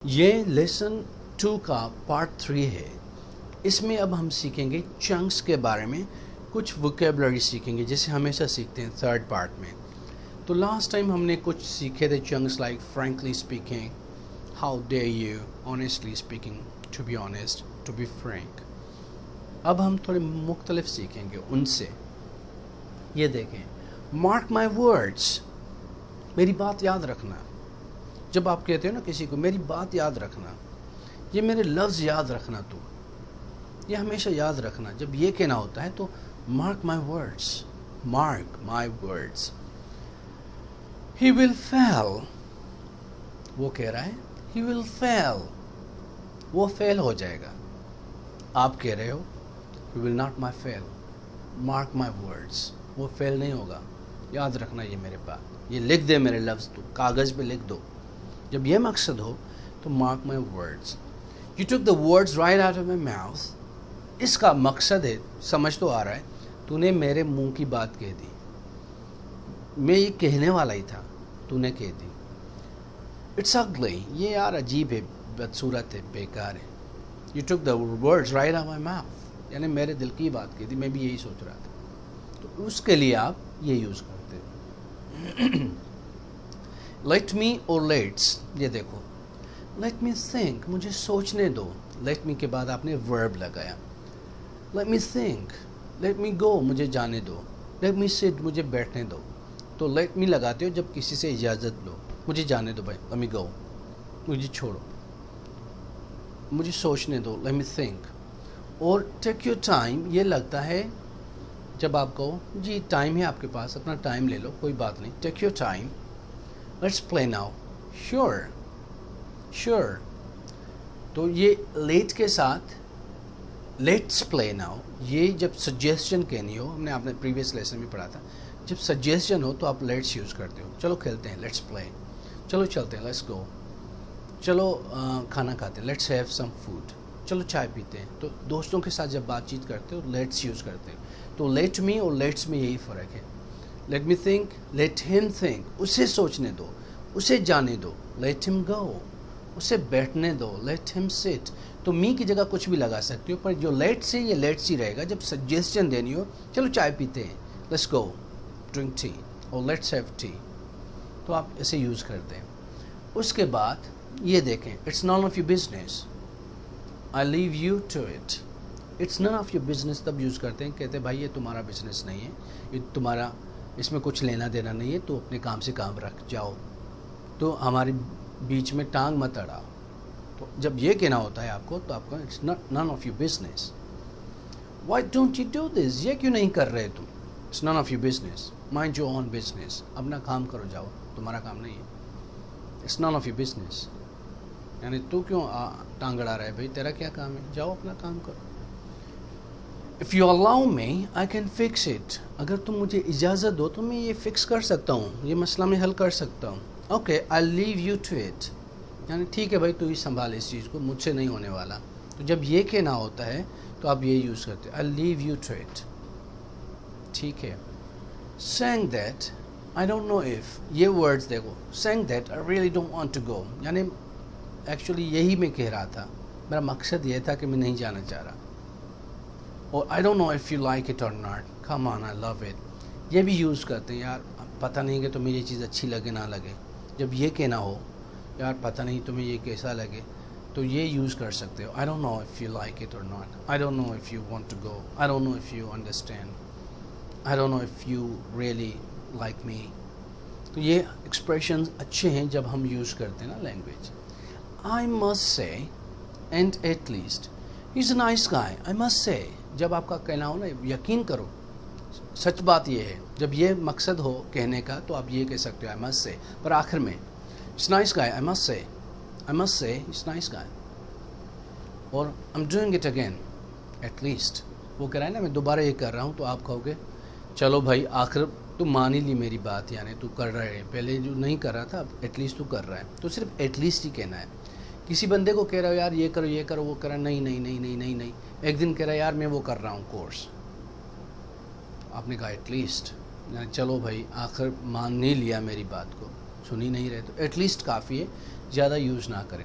یہ لیسن 2 کا پارٹ 3 ہے. اس میں اب ہم سیکھیں گے چنکس کے بارے میں. کچھ ووکیبلری سیکھیں گے جیسے ہمیشہ سیکھتے ہیں تھرڈ پارٹ میں. تو لاسٹ ٹائم ہم نے کچھ سیکھے تھے chunks like frankly speaking, how do you, honestly speaking, to be honest, to be frank. اب ہم تھوڑے مختلف سیکھیں گے ان سے. یہ دیکھیں, مارک مائی ورڈس, میری بات یاد رکھنا. جب آپ کہتے ہو نا کسی کو میری بات یاد رکھنا, یہ میرے لفظ یاد رکھنا, تو یہ ہمیشہ یاد رکھنا. جب یہ کہنا ہوتا ہے تو mark my words, mark my words. He will fail, وہ کہہ رہا ہے ہی ول فیل, وہ فیل ہو جائے گا. آپ کہہ رہے ہو he will not my fail, mark my words, وہ فیل نہیں ہوگا. یاد رکھنا یہ میرے بات, یہ لکھ دے میرے لفظ, تو کاغذ پہ لکھ دو. جب یہ مقصد ہو تو mark my words. You took the words right out of my mouth. اس کا مقصد ہے, سمجھ تو آ رہا ہے, تو نے میرے منہ کی بات کہہ دی. میں یہ کہنے والا ہی تھا, تو نے کہہ دی. اٹس اگلی, یہ یار عجیب ہے, بدصورت ہے, بیکار ہے. You took the words right out my mouth, یعنی میرے دل کی بات کہہ دی, میں بھی یہی سوچ رہا تھا. تو اس کے لیے آپ یہ یوز کرتے ہیں. لیٹ می اور لیٹس, یہ دیکھو, لیٹ می تھنک, مجھے سوچنے دو. لیٹ می کے بعد آپ نے ورب لگایا. Let me think, let me go, مجھے جانے دو. لیٹ می سٹ, مجھے بیٹھنے دو. تو لیٹ می لگاتے ہو جب کسی سے اجازت لو, مجھے جانے دو بھائی, لیٹ می گو, مجھے چھوڑو, مجھے سوچنے دو, لیٹ می تھنک. اور ٹیک یور ٹائم, یہ لگتا ہے جب آپ کہو جی ٹائم ہے آپ کے پاس, اپنا ٹائم لے لو, کوئی بات نہیں. Take your time. Let's play now. Sure, sure. تو یہ لیٹ کے ساتھ لیٹس پلے ناؤ, یہ جب سجیسشن کہنی ہو, ہم نے آپ نے پریویس لیسن میں پڑھا تھا, جب سجیسشن ہو تو آپ لیٹس یوز کرتے ہو. چلو کھیلتے ہیں, لیٹس پلے. چلو چلتے ہیں, لیٹس گو. چلو کھانا کھاتے ہیں, لیٹس ہیو سم فوڈ. چلو چائے پیتے ہیں. تو دوستوں کے ساتھ جب بات چیت کرتے ہو لیٹس یوز کرتے ہیں. تو لیٹ می اور لیٹس میں یہی فرق ہے. لیٹ می تھنک, لیٹ ہم تھنک, اسے سوچنے دو, اسے جانے دو. لیٹ ہم گو, اسے بیٹھنے دو. لیٹ ہم سٹ. تو می کی جگہ کچھ بھی لگا سکتے ہو, پر جو لیٹ سے یہ لیٹس ہی رہے گا. جب سجیسشن دینی ہو, چلو چائے پیتے ہیں, لیٹس گو ڈرنک ٹی, اور لیٹس ہیو ٹی, تو آپ اسے یوز کرتے ہیں. اس کے بعد یہ دیکھیں, it's none of your business, I leave you to it. It's none of your business تب یوز کرتے ہیں, کہتے ہیں بھائی یہ تمہارا بزنس نہیں ہے, یہ تمہارا, اس میں کچھ لینا دینا نہیں ہے, تو اپنے کام سے کام رکھ جاؤ, تو ہمارے بیچ میں ٹانگ مت اڑاؤ. تو جب یہ کہنا ہوتا ہے آپ کو, تو آپ کو it's none of your business. Why don't you do this, یہ کیوں نہیں کر رہے تم. It's none of your business, mind your own business, اپنا کام کرو جاؤ, تمہارا کام نہیں ہے. It's none of your business, یعنی تو کیوں ٹانگ اڑا رہا ہے بھائی, تیرا کیا کام ہے, جاؤ اپنا کام کرو. If you allow me, I can fix it. اگر تم مجھے اجازت دو تو میں یہ فکس کر سکتا ہوں, یہ مسئلہ میں حل کر سکتا ہوں. Okay, I'll leave you to it. یعنی ٹھیک ہے بھائی, تو ہی سنبھال اس چیز کو, مجھ سے نہیں ہونے والا. تو جب یہ کہنا ہوتا ہے تو آپ یہ یوز کرتے ہیں, I'll leave you to it. ٹھیک ہے. Saying that, I don't know if, یہ words دیکھو, saying that I really don't want to go, یعنی ایکچولی یہی میں کہہ رہا تھا, میرا مقصد یہ تھا کہ میں نہیں جانا چاہ رہا. اور I don't know if you like it or not, come on, I love it. یہ بھی یوز کرتے ہیں, یار پتہ نہیں کہ تمہیں یہ چیز اچھی لگے نہ لگے. جب یہ کہنا ہو, یار پتہ نہیں تمہیں یہ کیسا لگے, تو یہ یوز کر سکتے ہو. I don't know if you like it or not. I don't know if you want to go. I don't know if you understand. I don't know if you really like me. تو یہ expressions اچھے ہیں جب ہم use کرتے ہیں نا language. I must say, and at least, he's a nice guy. I must say. جب آپ کا کہنا ہو نا, یقین کرو, سچ بات یہ ہے, جب یہ مقصد ہو کہنے کا تو آپ یہ کہہ سکتے ہو, I must say. پر آخر میں it's nice guy, I must say. I must say it's nice guy. اور I'm doing it again, at least. وہ کہہ رہا ہے نا میں دوبارہ یہ کر رہا ہوں, تو آپ کہو گے چلو بھائی آخر تو مان ہی لی میری بات, یعنی تو کر رہا ہے, پہلے جو نہیں کر رہا تھا اب ایٹ لیسٹ تو کر رہا ہے. تو صرف ایٹ لیسٹ ہی کہنا ہے. کسی بندے کو کہہ رہا ہو یار یہ کرو یہ کرو, وہ کہہ رہا نہیں نہیں نہیں نہیں نہیں نہیں, ایک دن کہہ رہا یار میں وہ کر رہا ہوں کورس, آپ نے کہا ایٹ لیسٹ, یعنی چلو بھائی آخر مان نہیں لیا میری بات کو, سن ہی نہیں رہے, تو ایٹ لیسٹ کافی ہے, زیادہ یوز نہ کریں.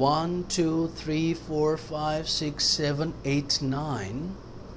1 2 3 4 5 6 7 8 9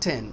10।